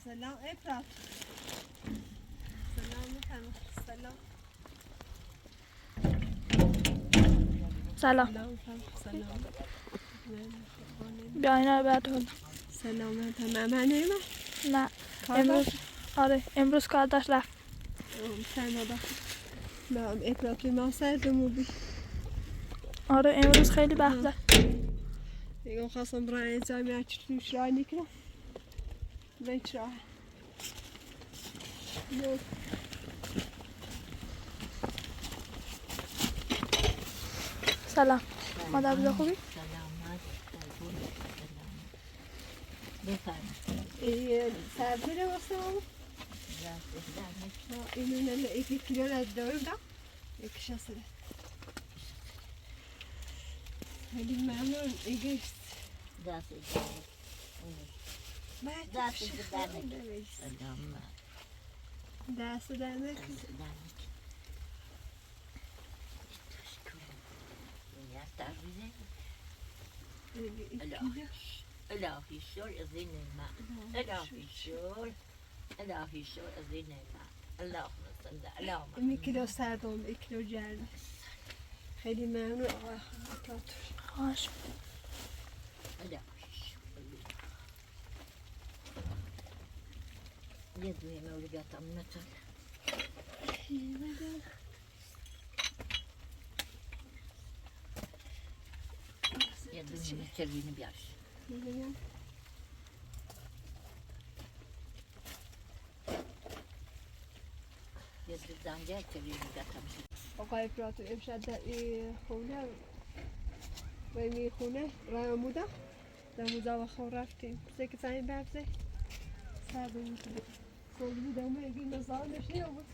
سلام افراد سلام میکنم سلام سلام سلام بیا اینا رو بعد حالا سلام تمام هنوی من نه کار امروز داشت؟ آره امروز کار داشت رفت تنها داشت من افراد ما سردمو بی آره امروز خیلی بخت زد دیگه خواستم برای انجام یا چطوری شرای نکنم بیت شرای سلام مادر بزا خوبی؟ سلامت قربونت سلامت بفرمایید سبزی رو واسه اینو نه یکی کیلو را دارم دا یکیش هسته خیلی ممنون ایگیست دست درنک سلامت دست درنک الهی شور از این نعمت الهی شور از این نعمت اللهم صل علی محمد این کیلو سردم یک کیلو جرم خیلی ممنون آقای خاطر خواهش الهی یه دوی مولگاتم نتر یه دوی چربینی بیارش یه دوی زنجه چربینی بیارم آقای افراد امشب در این خونه و این خونه رای آموده در موزه و خور رفتیم بسه که زنی برزه سر بود کل بود همه اگه نظامش نیامد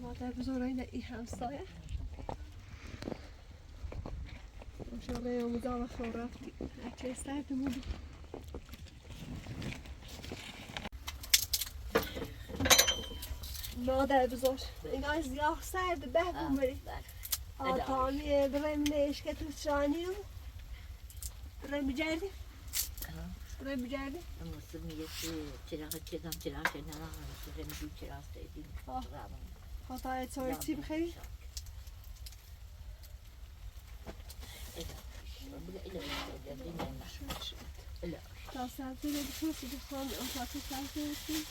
مادر بزرگی در این همسایه ماشاءالله آموزه و خور رفتیم هرچه سردمون مادر بزرگ این از یاه سرد به بومری آتانی برای منش که تو شانی برای بجردی برای بجردی Nasıl milleti çırağı kenara almışız. Hem büyük çırağı sevdiğim. خطای چای چی بخری؟ تا سبزی رو بکنی بخوام آتاتی سبزی بکنی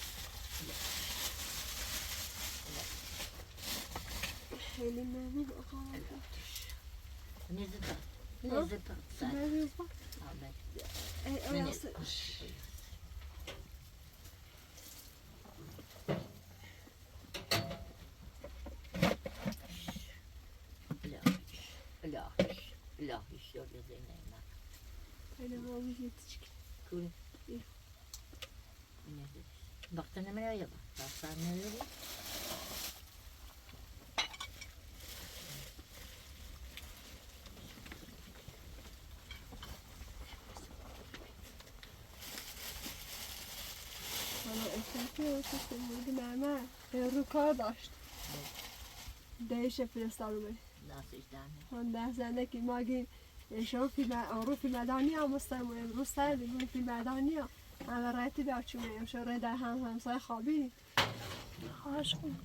خیلی ممنون آقا Nezir tat. بریز با ای آیاسه İlahi şöyle zeyneyim. خیلی ممنون یتیچک Kul. Nezir. Baktın hemen ya bak. Baktın ne olur? حالا احساسی رو که سنبودی مرمر رو کار داشت دهش فرستاد اومد Nasıl işlerini? من ده زنده که ما اگه شما رو فیلم مدانی هم مستم امروز سر دیگه فیلم مدانی هم همه رایتی بیاد چونه شوره در همسای خوابی خواهش کن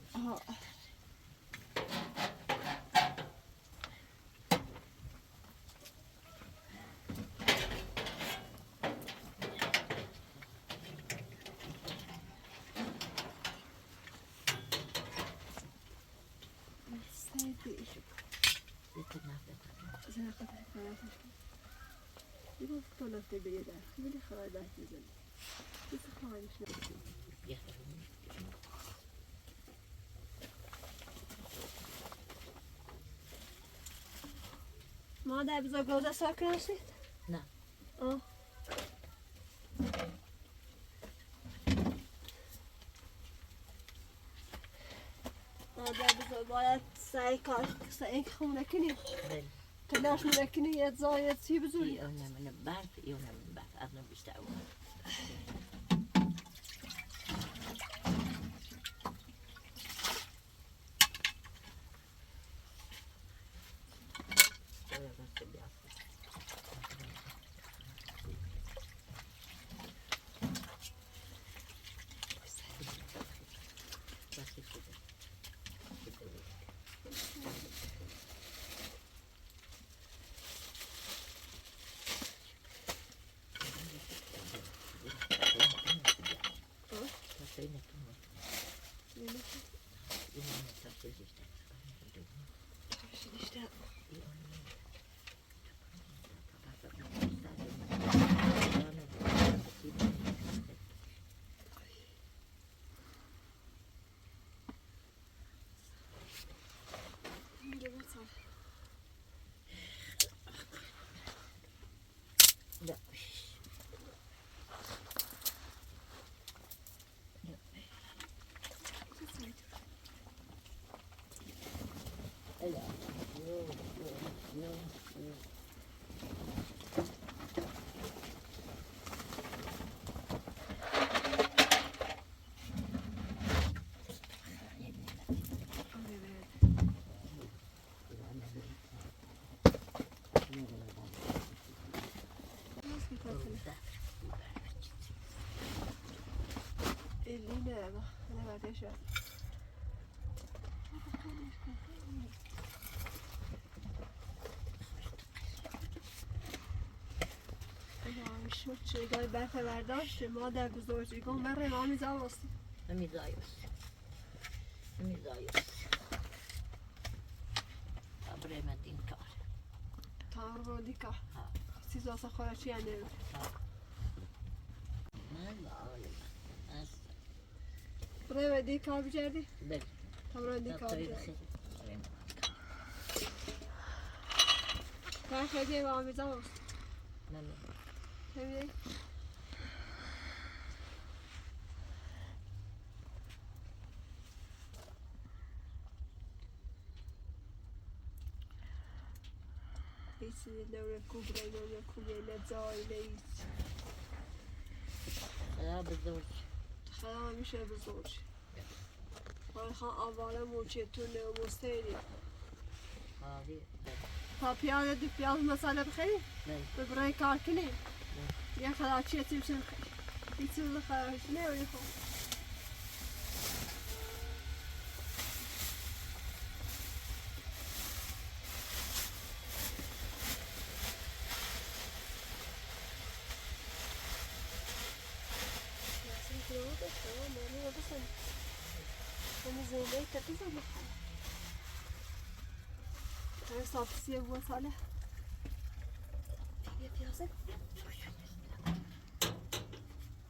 Zeytin nafret. زنده خواهد فرازش کن دیگه تو نفته بگه در خیلی خواهد دست میزنی کسی خواهدش نمیزنی مادر بذار گوزه ساکن هستید؟ نه آه باید سعی خونه کنی بله تلاش نکنی یه زاید چی بزوری اون من برف اون من برف از اون بیشتر بود Eline bak, ne var yaşa. شد چیگای برف برداشت مادر بزرگیگان من رمامی زاوستی میزایوس برای من دین کار تار رو دیکا سیز واسه خورشی انه من عالم است برای من دیکا بجردی؟ بله تمران دیکا بجردی من خیلی رمامی زاوست من خیلی ایسی نوره کوبره نوره کوبره نزای نیست خدا بزرگ خدا همیشه بزرگ ولی خواه اولا موچتونه و مستیری حالی تا پیاده دو پیاده مساله بخیری بله ببرای کار کنی یه خدا چیه تیمشن خیلی هیچ چیز خداش نه ولی خب صافسیه بود ساله یه پیازه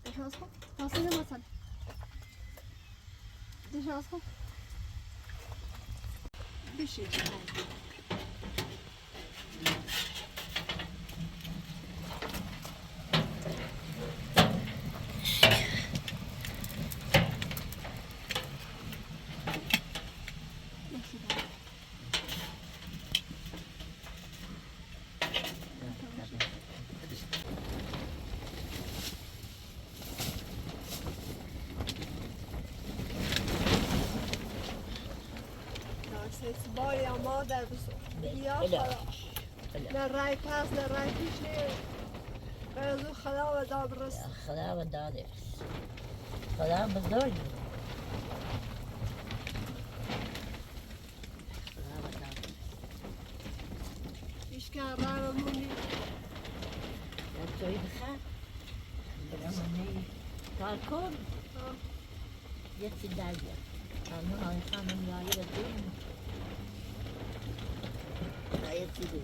دشاز کن تاسه نمو ساله دشاز کن بشید باری اما در بیا خدا نه رای پس نه رای پیش نه برزو خدا و داد رست خدا و داده خدا بزرگ خدا و داده ایشکن رای و مونی توی بخیر برامونی کار کن یه چی در بیار خانم های خانم یاری بدیم یه چی دیم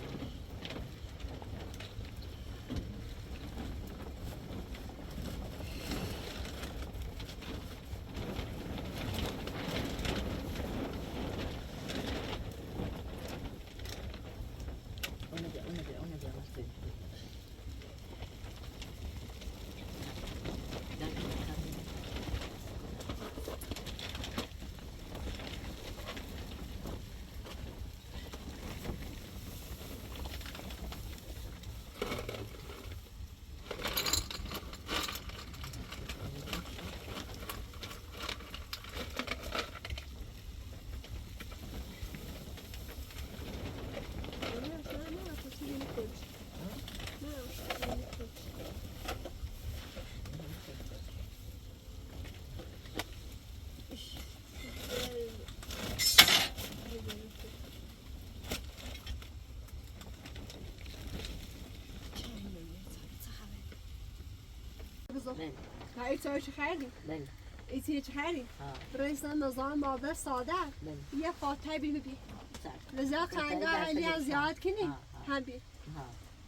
بزرگ بله ها ایتای چه خیلی بله ایتی چه خیلی ها رئیس نظام ماده ساده بله یه فاتحه بی بی سر لذا خنگا علی از زیاد کنی ها ها هم بی ها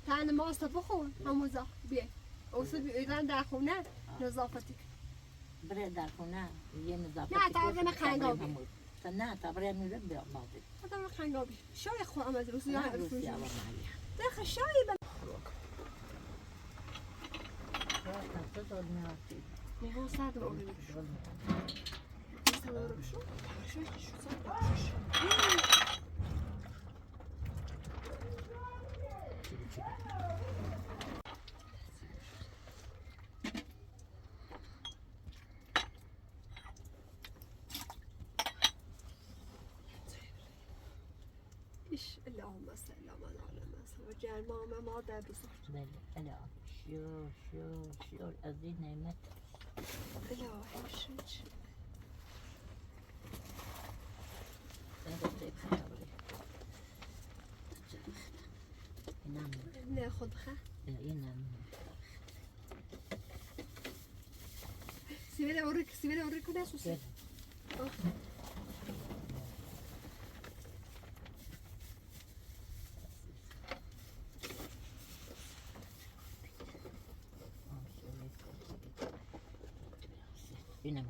تن ماست بخون هموزا بی اوسو بی ایران در خونه نظافتی برای در خونه یه نظافتی نه، تقریبا خنگابی. نه تبرئه میره به ماده آدم خنگا بی شای خورم از روسی نه ها روسی روسی اول مالی دخ شای بم تو دل میارتی نهان سرد رو ببینش دل سرد رو بشو شای شو سرد رو بشو إيش اللهم صل على محمد وجعل ما ده بصح بله الا شو از این نعمت إلهي شج اینم ناخذ خا اینم سيبي لي اوريك ناس وسيب اینم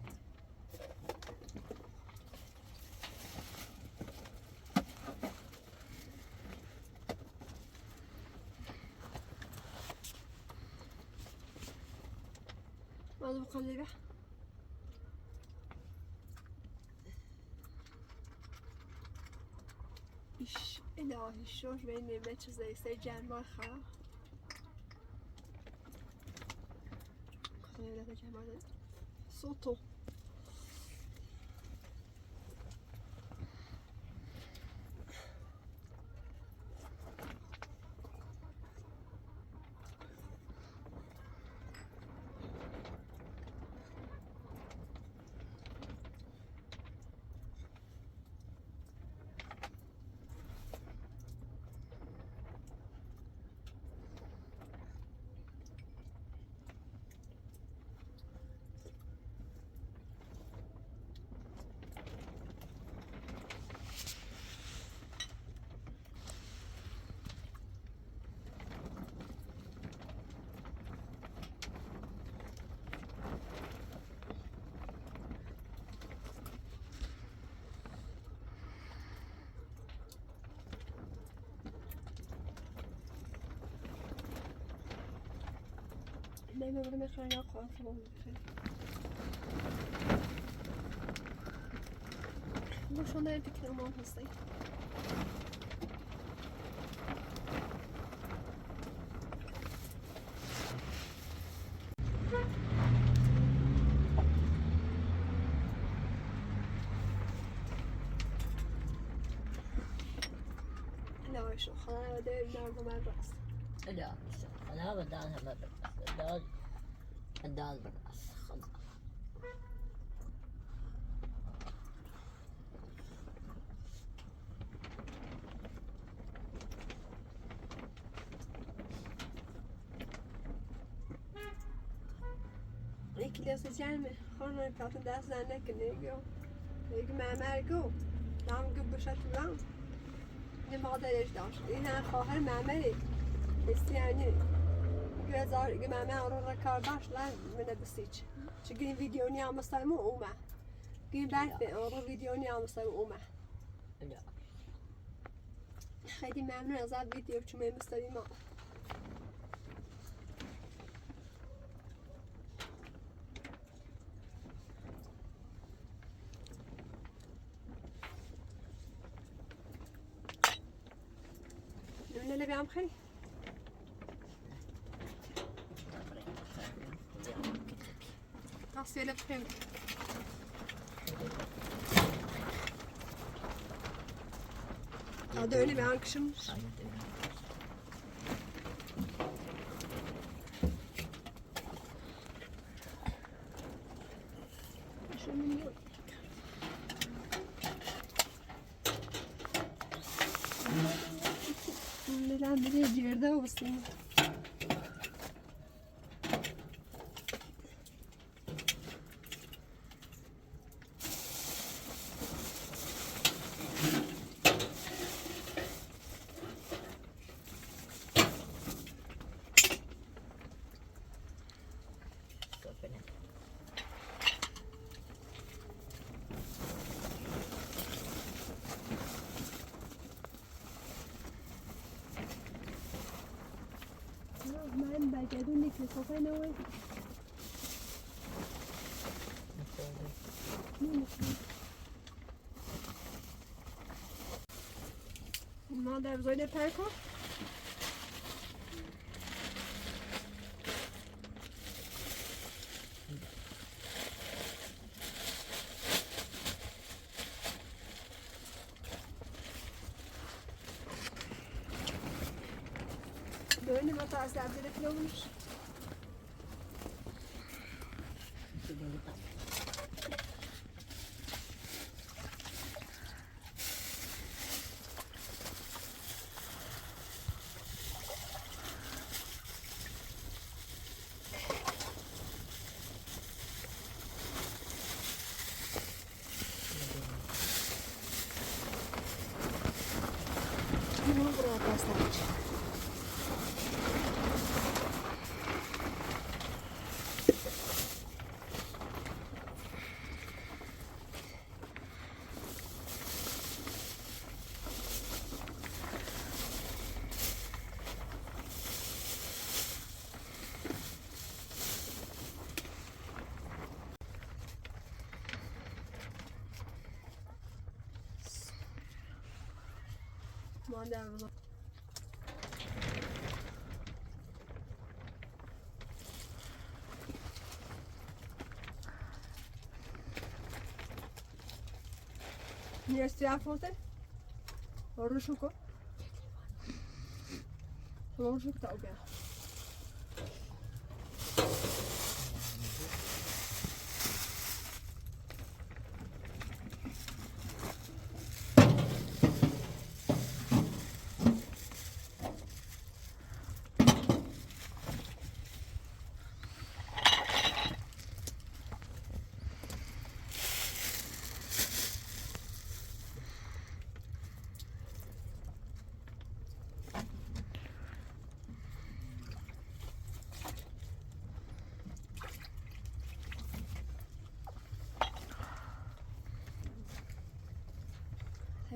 ماذا بقى لي بح إيش إلهي شوش بيني ما زي سجان ما خا خلينا لك جمال صوته دايما بدنا خلينا نقعد في مش هنا يمكن ما نصي لا شو خلاص بدي نرجع مع الراس لا انا بدانها ما بالراس الدال بالراس خلاص یکی لیاس جمع خانه کاتون دست زنه که نگو نگو معمرگو دام گو بشتولم این مادرش داشت این خواهر معمری استیانی گذار که معمر رو رکار باش لن من بسیج چون این ویدیو نیا مستمو اومه این برف رو ویدیو نیا مستمو اومه لا خیلی ممنون از این ویدیو چون من مستمی ما اللي بيعم خير تعصي لك خير هذا اللي بيعم كشمش شو من نلعب بدي جيرده وصلنا من برگردونی که صفحه نوی ما در زاید پرکو دوني ما تعرف عبد الكلوش ما در نیستی افوته روشو کو روشو تا اوگه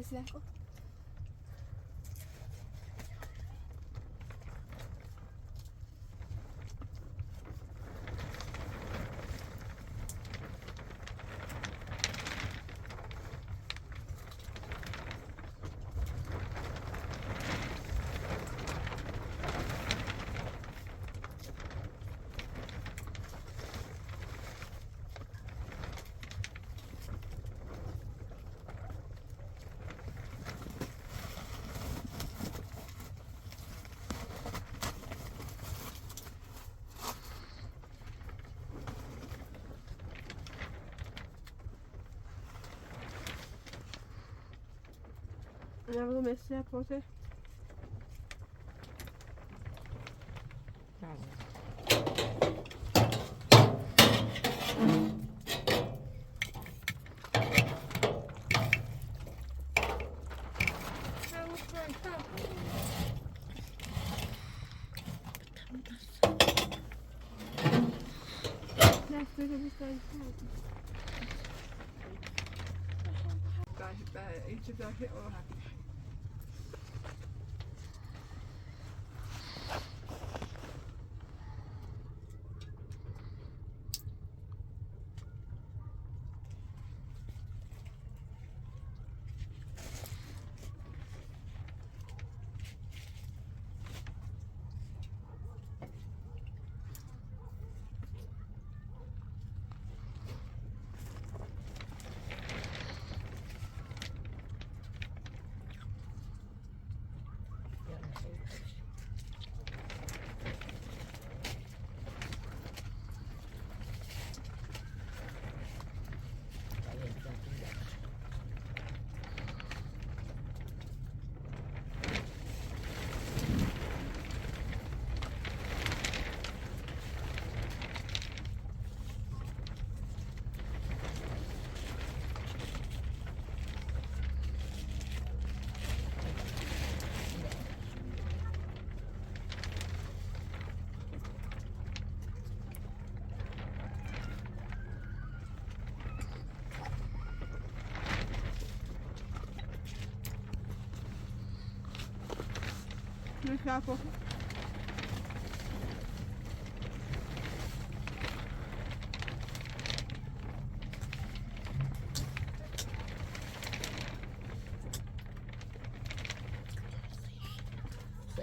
هسه کو Andiamo messi a pote. Nu ga ik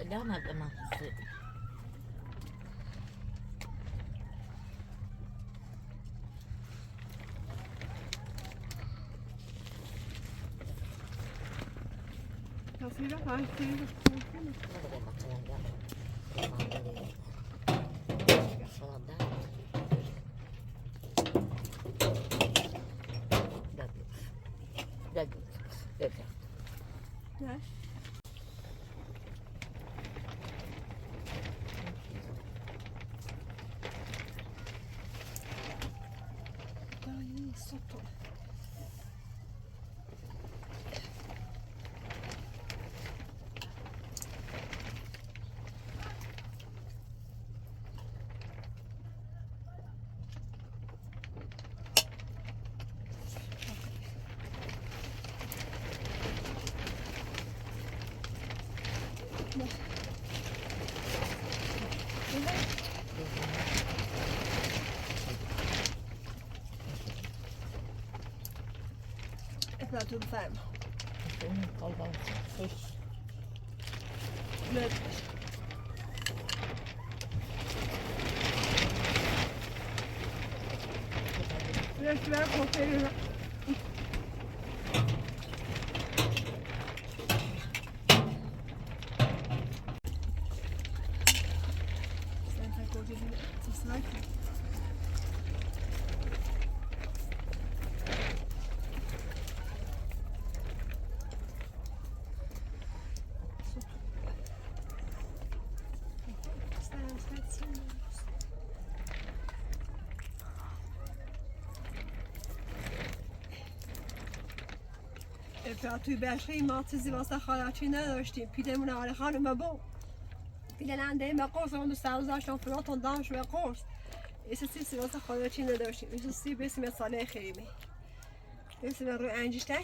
الآن هبقى ما تصویره خواهد کنید نه دایی سطور افلاطون فهم لا ليش لا كوفيرنا سانتا كوفيرنا تسمعك توی بشری ما چیزی واسه خالاچی نداشتیم پیلمون آره خانم با پیلنده ما قرص اون دوست داشتم فراتون دانش و قرص چیزی واسه خالاچی نداشتیم چیزی به اسم ساله خیریمه اسم روی انجشتن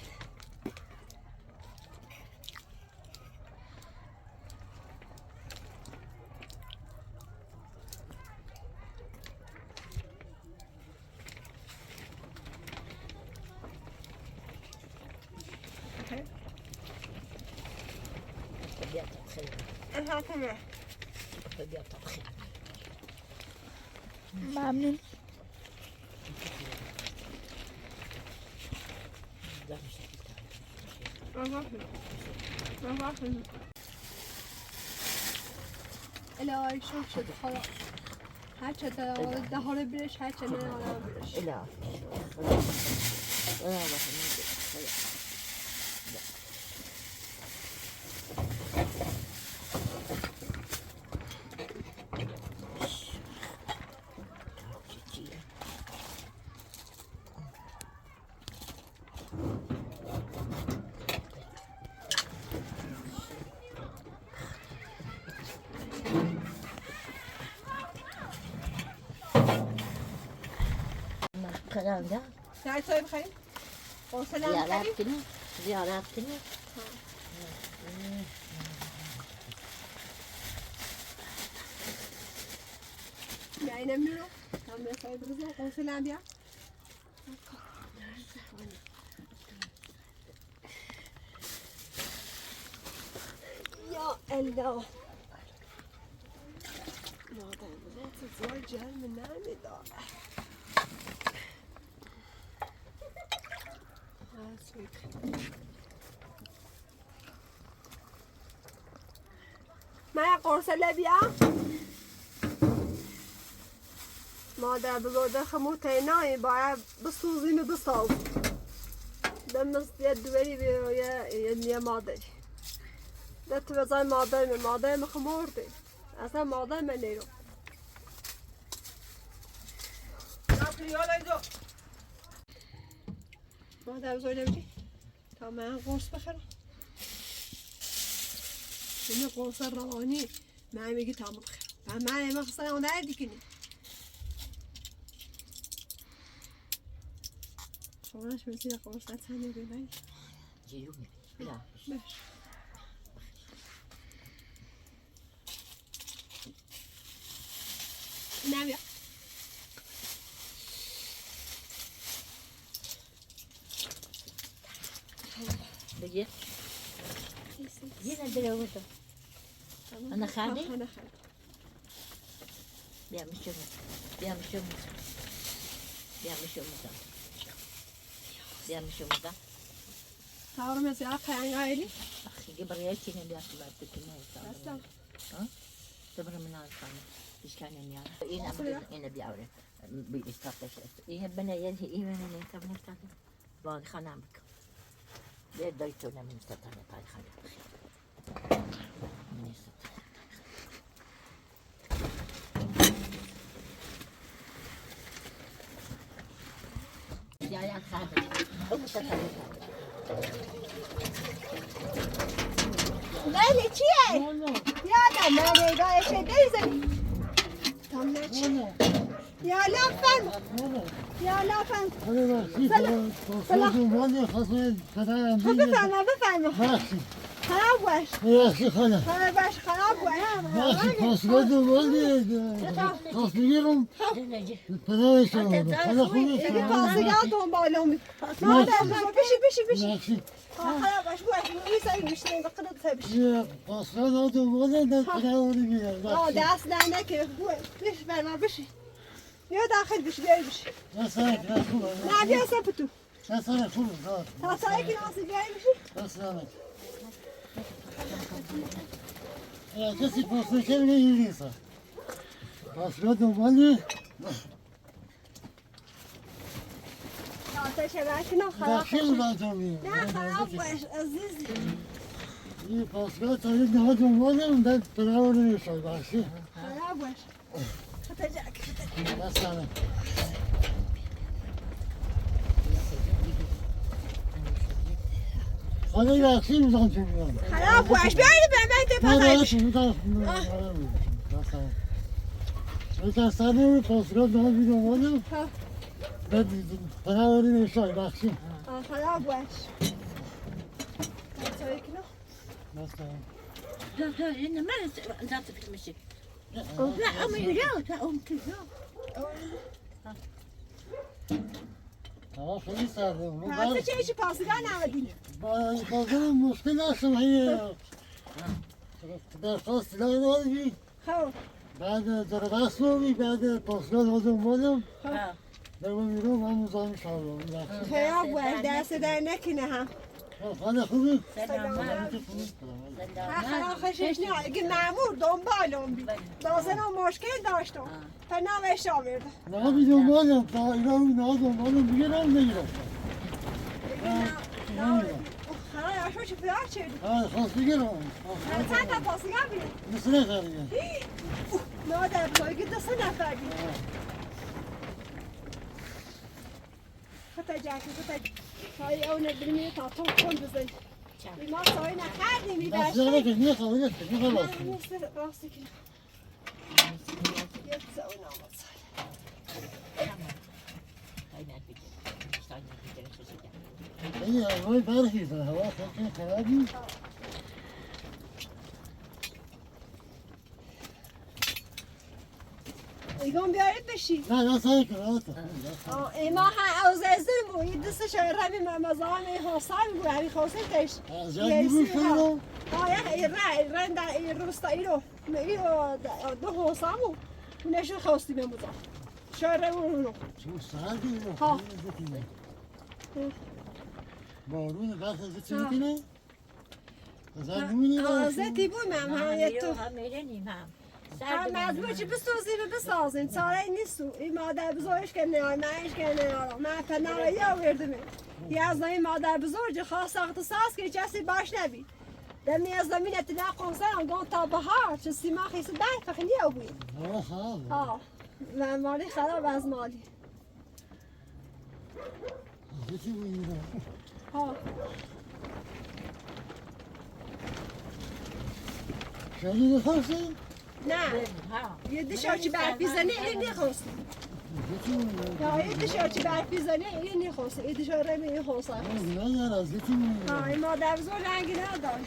ممنون الهی شد شد خدا هرچه ده حاله برش هرچه نه حاله برش الكلام ده تعالي طيب خير وسلام زيارات خير كده زيارات كده يعني نمنو هم يسعد رزق وسلام يا يا الله ما ده زوج من نامي ده من قرص لبیا مادر بزرده خموت اینایی باید بسوزیم بساز دمست یه دوری یه مادر ده تو بزای مادر مخمورده اصلا مادر من نیرو مادر بزرده بودی تا من قرص بخرم این قرص روانی من میگی تا بخرم من مخصوصا اون دردی کنی شماش مثل قرص تنه ببین جيوني لا باش نعم يا بجي جينا الدلوقتي Ana khadi? Ana khadi. بیامشون می‌ذارم. تمام از یا خیلی عالی. آخه برای چی نمیاد تو کنه؟ اصلا. دبر من عارفه. إشكال يعني إنا بيعوري بيستطيع إيه بنا ينهي إيه من اللي أنت بنستطيع باقي خنامك ليه ضيتونا من استطاع باقي خنامك من استطاع يا خادم أو مستطاع مالی چیه؟ یادم نگاه شده زنی یا لافن بفرما خراب باش خراب باش پاسگاه دنبالم بشی خراب باش میزنی میشنه بقدر تبشی دست لعنه بفرما بشی یا داخل بشی بیای بشی نه بیا سپتو تا سایی که ناسی بیای بشی کسی پاسکر نمی‌ریزه. پاسکر دنبالی. آتش برشی نه خراب داخل بادامی. نه خراب باش عزیزی. این پاسکر تا یک نه دنبالم داد پناه نمیشه باشی. خراب باش. خطر جاک. مثلا. خاله یاسی می‌ذارم تو میام. خراب باش بیایید به من نه مثلا. مثلا سالی پاسکر دنبالم. بعد پناه نمیشه باشی. خراب باش. سایی که نه. مثلا. إن ما نزعت في المشي لا أمي رجعت أم كذا خیلی ساده. پس چه ایشی پاسگاه نمدی؟ بازم مشکل هستم هی درخواست دادی خب بعد درخواست دادی بعد پاسگاه دادم در میرم همون زمان شام خیاب باش دست در نکنه هم خانه خوبی خراب خشش نه اگه مامور دنبالم بی لازم مشکل داشتم پناهش آورده نه بی دنبالم تا اینا نه دنبالم دیگه نمیگیرم خراب اشو چه پیار چردی خواست بگیرم چند تا پاسگاه بید مثل خریدم نه در بایگی دست نفر بید خطا جاکی خطا سایه اون برمی تا تو کن بزن ما سایه نخردیم این دست نگه نیه خواهی دست نیه خواهی نه نیست راستی که یک زون آمد سایه این هوای برخیزه هوا خیلی خرابی ایگون بیارید بشی نه سایه که راست ایما ها از ازم بود یه دستش رمی مزاحم حساب بود همی خواستش از جایی بود شده رند روستایی رو دو حسابو نشون خواستی بموزم شهر رو چون سردی رو ها بارون قصد از چی میکنه؟ از نمیدی آزتی بود من یه تو میرنیم هم هم مجبور چی بسازیم و بسازیم چاره نیستو این مادر بزرگش که نیای منش که نیارم من پناهی آوردم یه از این مادر بزرگ خواست اختصاص که کسی باش نبید دمی از زمین اطلاع قنصرم گان تا بهار چه سیما خیس ده فخیلی او بود ها و مالی خراب از مالی ها شدید خواستی؟ نه یه دشارچی برفی زنه این نخواست یه دشارچی برفی زنه این نخواست یه دشار رمی این خواسته ها این مادر بزرگ رنگی ندار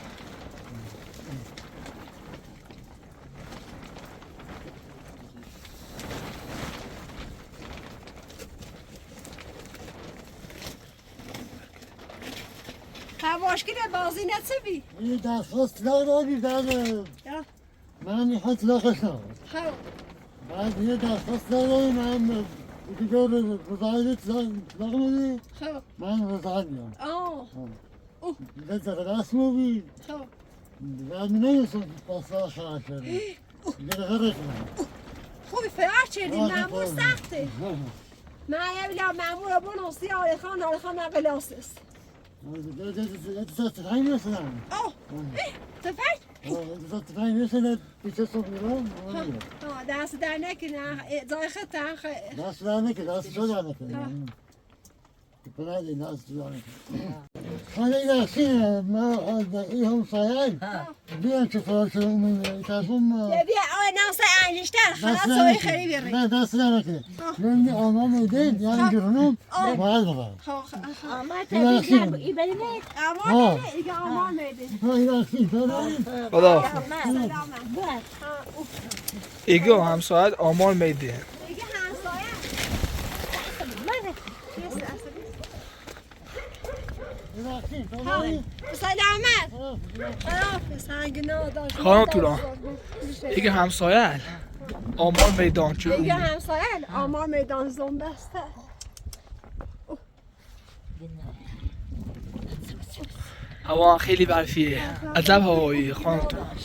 هواش کنه بازی نتسبی این درخواست دادی در من میخواد لاخش نبود خب بعد یه درخواست دارم من دیگه رضایت لاغ میدی خب من رضایت میام آه دیگه رسم بی خب بعد نمیسون پاسا خواهد شده دیگه غرق کنم خوبی فرار چردی مامور سخته من یه بلا مامور بونوسی آلخان نقلاسس انت تفهم مثلا آه تفرد انت تفهم مثلا بیچه صبح میرم دست در نکنه زای خط دست در نکنه دست شو در نکنه کنه دی دست در نکنه حالا این اصیل ما این همسایه بیان که فرار شده اون تازم بیا ناس انجشتر خلاص سوی خری بیاری نه دست در نکنه من آما میدین یعنی جرنم باید ببرم آمار این اصیل ای بری نید امان میده ایگه امان میده این اصیل خدا سلامت ایگو همسایت آمار میده ایگه همسایه این اصیل سلامت سنگنا داشت خانم توران ایگه همسایت آمار میدان چون ایگه همسایه آمان میدان زنبسته هوا خیلی برفیه عجب هوایی خانم توران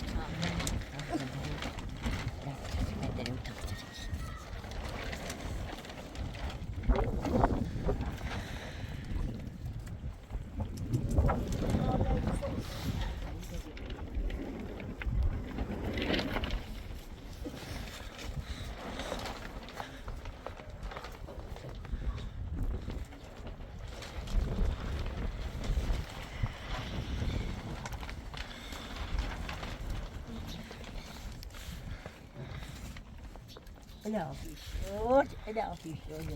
الا في شوط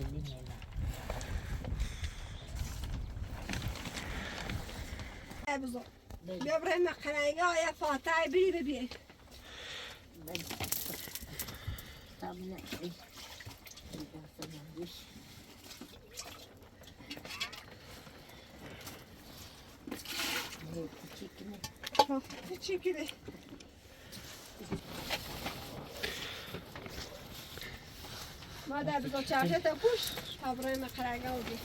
اللي ببره مقنعه یا فاتحه بری ببین چی کنه مادر بگو چرشه تا پوش ببره مقنعه و بی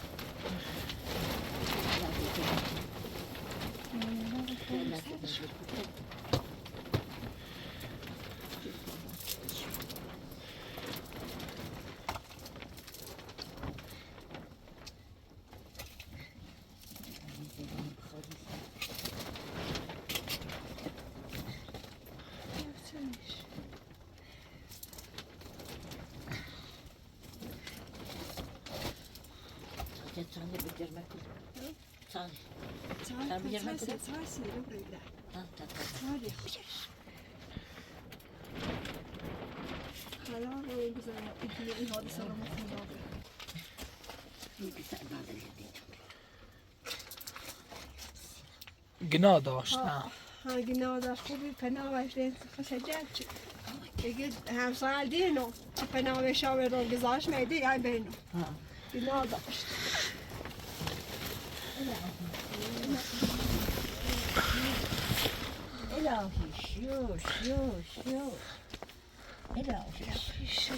گناه داشت نه ها گناه داشت خوبی پناهش دید خشجت شد دیگه همسال دینو پناه شاور رو گذاشت میده یا بینو گناه داشت الهی شو الهی شو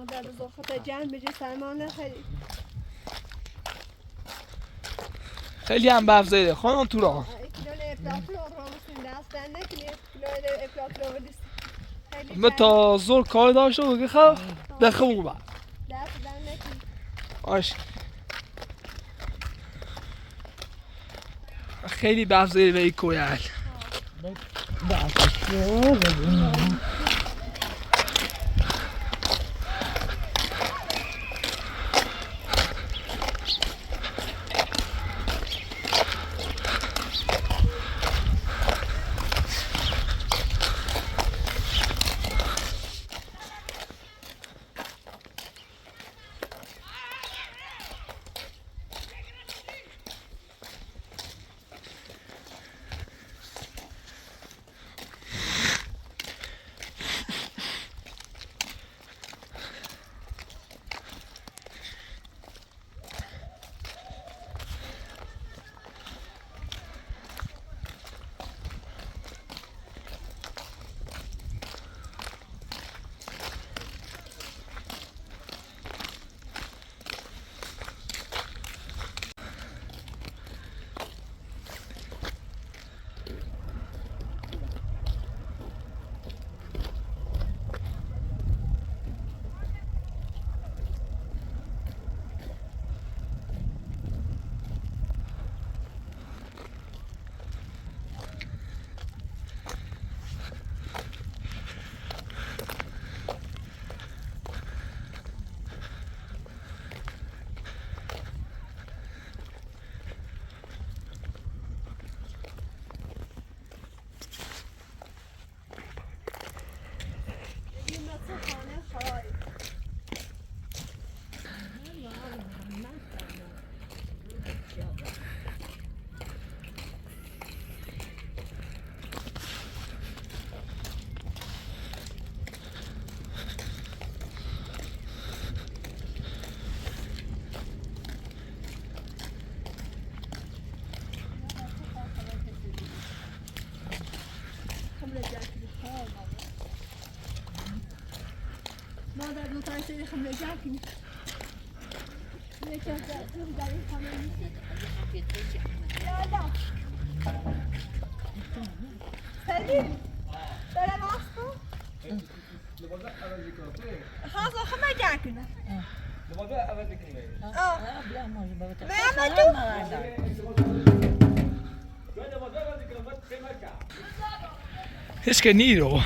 مادر بزرگ خود جمع بجی سلمان خیلی خیلی هم بفزایده خانم توران من تا زور کار داشته و که خب بخون با آش خیلی بفزایده به این کویل مادر دو تا سری خمره جاکنی یکی از تو داری خمره نیست یالا سلیم داره ماسکو خلاص خمره جاکنه Es que nido.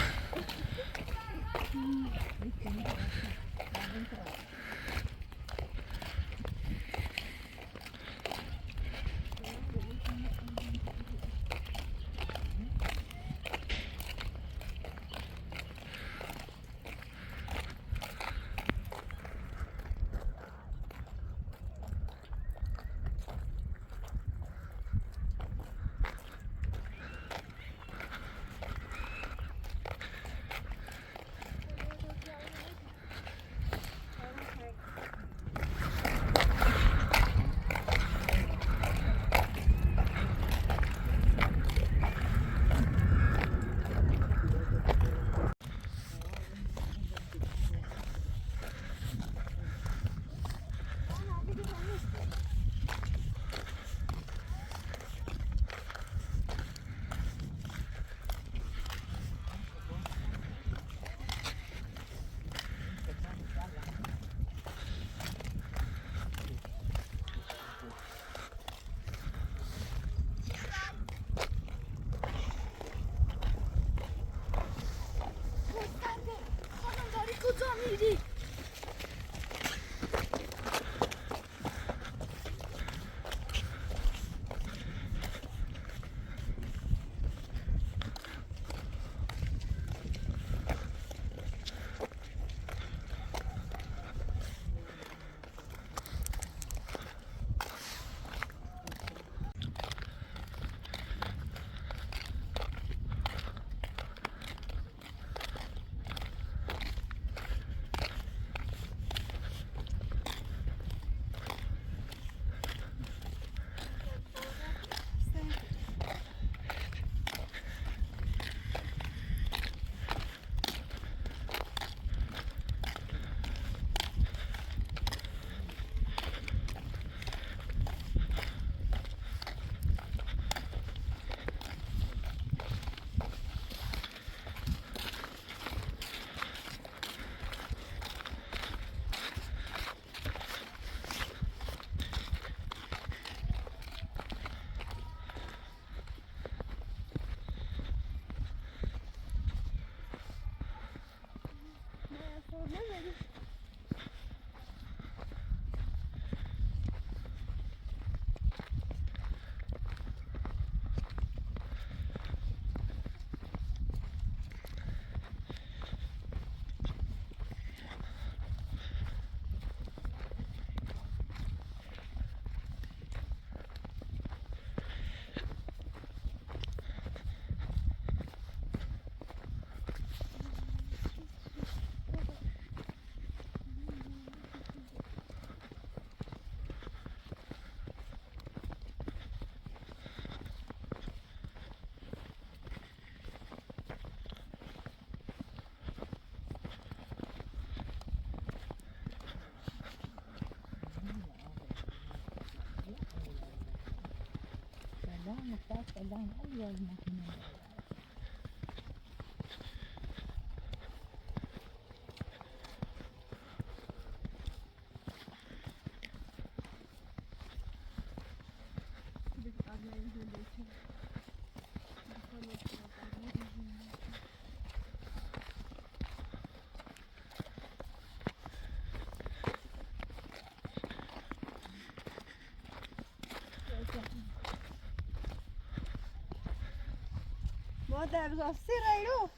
مادر راستی ریلو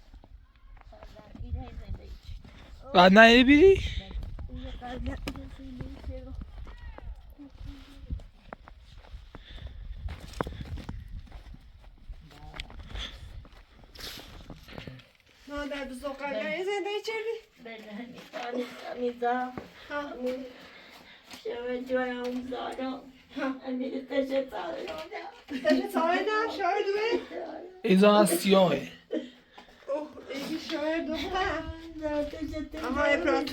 بعد نه بیری؟ مادر بزرگایی زندگی چردی؟ بله میزا شو جای اون زارو امیر تشه ساله نه شاید دوی؟ ایزان از سیاهه اوه ایگی شاید دختر اما افراد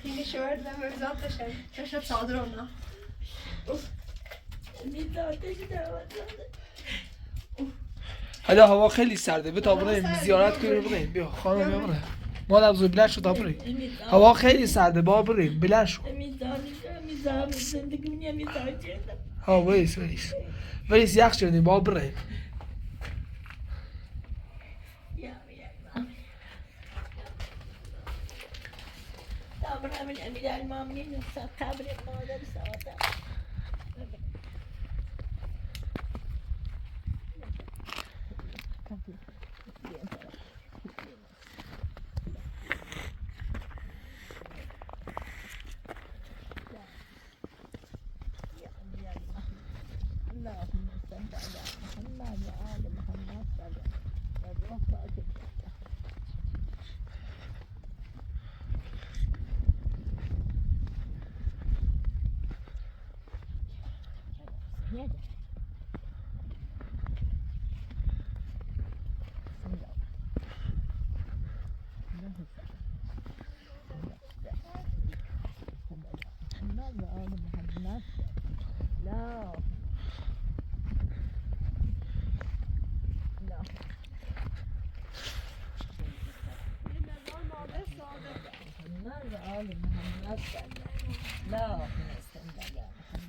ایگی شاید دم افزاد تشه تشه صادرانه حالا هوا خیلی سرده به تا بریم زیارت کنیم بریم بیا خانم بیا بریم مادر بزرگ بلند شو تا بریم هوا خیلی سرده با بریم بلند شو ها ویس یخ شدیم با بریم من امیر المامین قبر مادر ساعت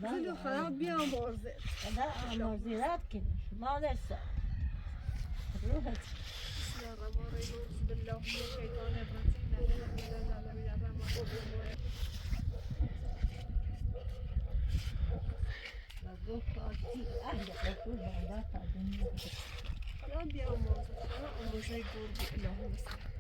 زیدو خراب بیام بارزه مازیرت کنی مادر سا روحت بسم الله الرحمن الرحیم اعوذ بالله من الشیطان الرجیم الحمد لله الرحمن الرحیم خراب بیام بارزه خراب آموزه گرد اللهم صل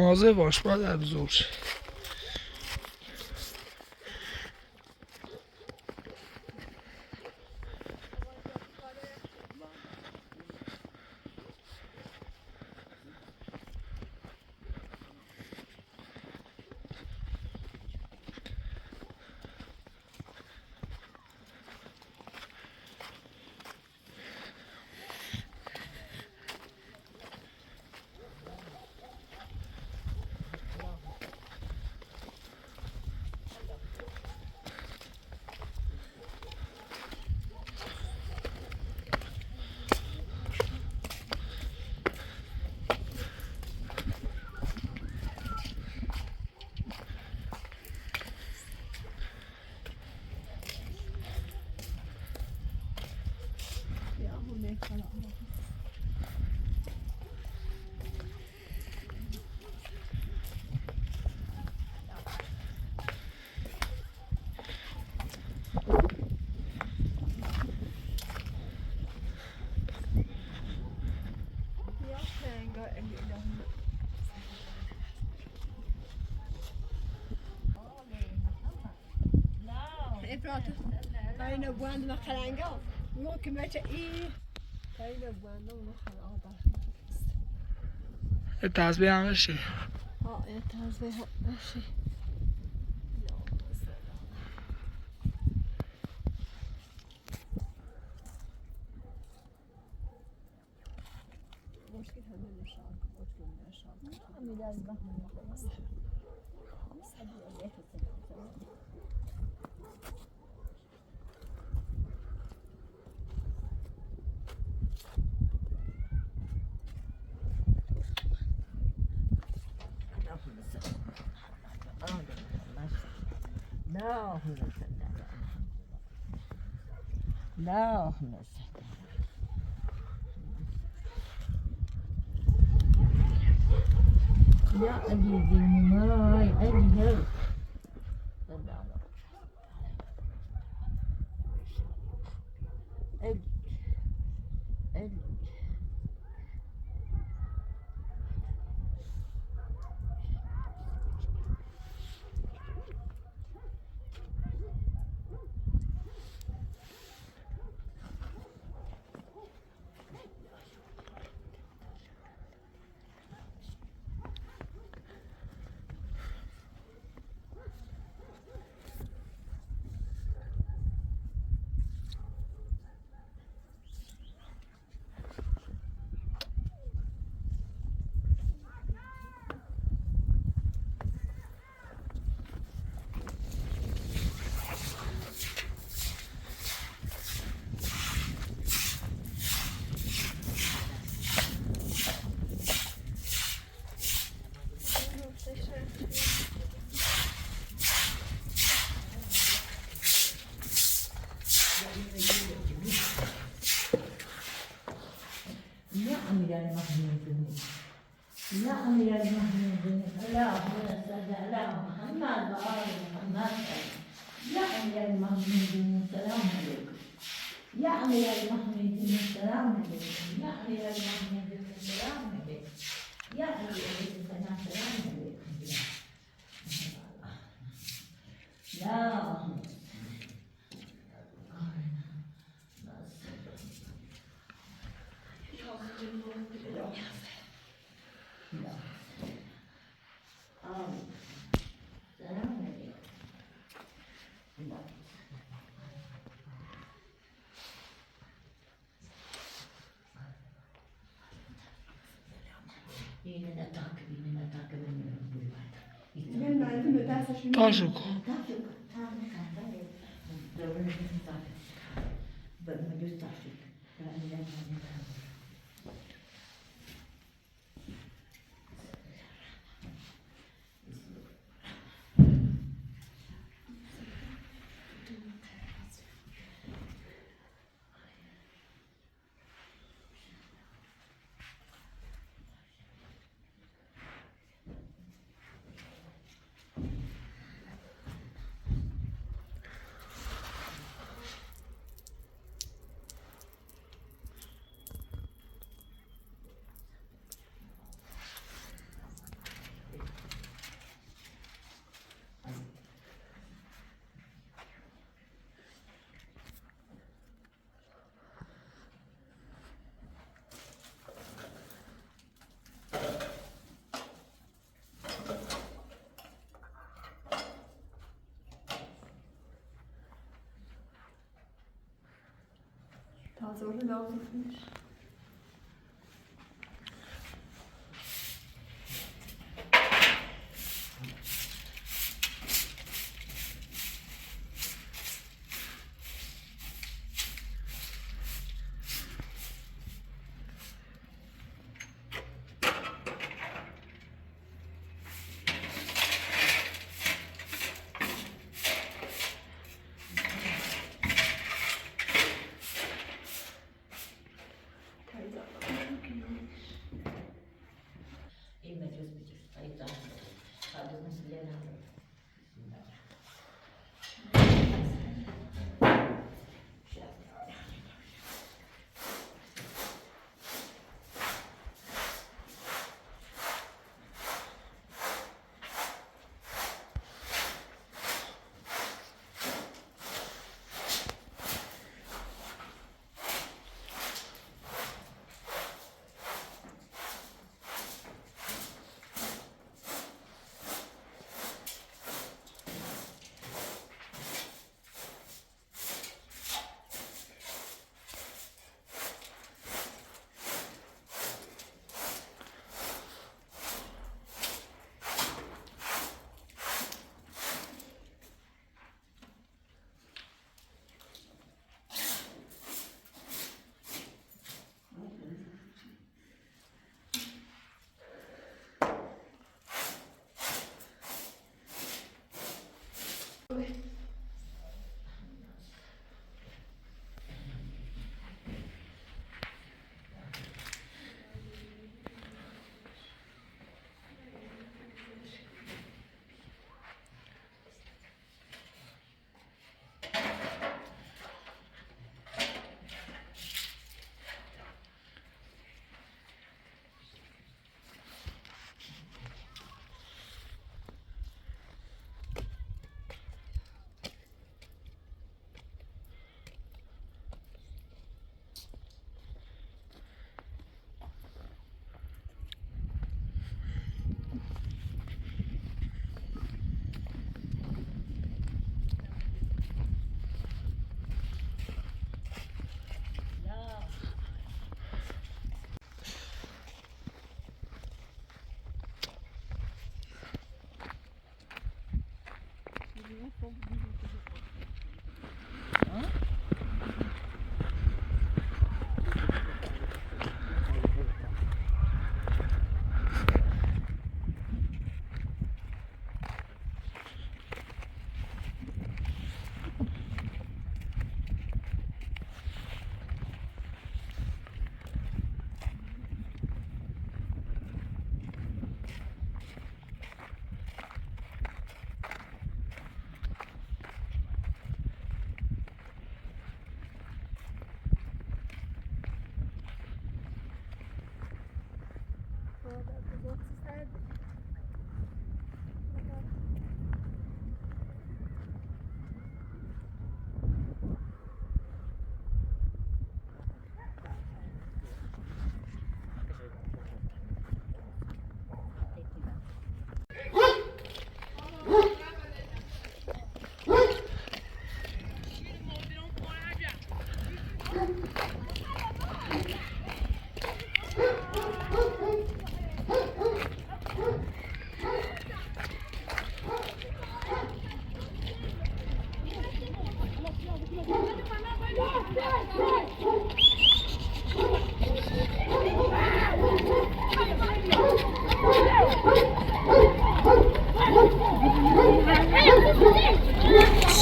مواظب باش مادر بزرگ افراطه این بوند ما خلنگا ممکن بچه این بوند ما خلنگا تسبیح همه شی این تسبیح همه شی مشکل همه نشان امیر از لا يا عزيزي ماي أجهل يا أمير المحمودين يا أمير المحمودين اللهم صل على محمد وآل محمد يا أمير المحمودين السلام عليكم يا أمير المحمودين السلام عليكم يا أمير المحمودين السلام عليكم يا أمير المحمودين السلام عليكم لا تاشو کن Taze orada lazım.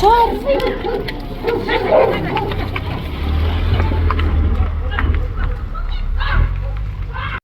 Şarj.